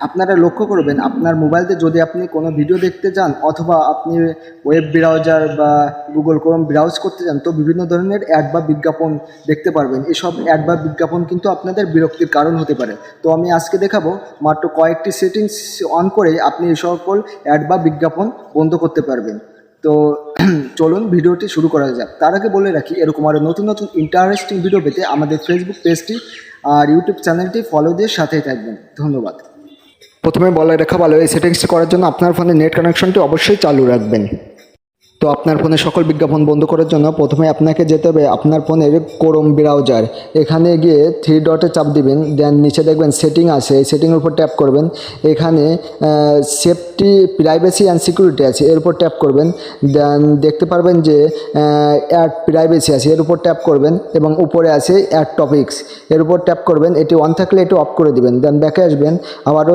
আপনারা লক্ষ্য করবেন আপনার মোবাইলতে যদি আপনি কোনো ভিডিও দেখতে যান অথবা আপনি ওয়েব ব্রাউজার বা গুগল ক্রোম ব্রাউজ করতে যান, তো বিভিন্ন ধরনের অ্যাড বা বিজ্ঞাপন দেখতে পারবেন। এসব অ্যাড বা বিজ্ঞাপন কিন্তু আপনাদের বিরক্তির কারণ হতে পারে। তো আমি আজকে দেখাবো মাত্র কয়েকটি সেটিংস অন করে আপনি এই সকল অ্যাড বা বিজ্ঞাপন বন্ধ করতে পারবেন। তো চলুন ভিডিওটি শুরু করা যাক। তার আগে বলে রাখি, এরকম আরও নতুন নতুন ইন্টারেস্টিং ভিডিও পেতে আমাদের ফেসবুক পেজটি আর ইউটিউব চ্যানেলটি ফলো দিয়ে সাথেই থাকবেন। ধন্যবাদ। প্রথমে বলে রাখা ভালো, এই সেটিংসটি করার জন্য আপনার ফোনে নেট কানেকশনটি অবশ্যই চালু রাখবেন। তো আপনার ফোনে সকল বিজ্ঞাপন বন্ধ করার জন্য প্রথমে আপনাকে যেতে হবে আপনার ফোনের ক্রোম ব্রাউজার। এখানে গিয়ে থ্রি ডটে চাপ দিবেন, দেন নিচে দেখবেন সেটিং আছে, এই সেটিংয়ের উপর ট্যাপ করবেন। এখানে সেফটি, প্রাইভেসি অ্যান্ড সিকিউরিটি আছে, এর উপর ট্যাপ করবেন। দেন দেখতে পারবেন যে অ্যাড প্রাইভেসি আছে, এর উপর ট্যাপ করবেন এবং উপরে আছে অ্যাড টপিক্স, এর উপর ট্যাপ করবেন। এটি অন থাকলে এটি অফ করে দিবেন, দেন ব্যাকে আসবেন। আবারও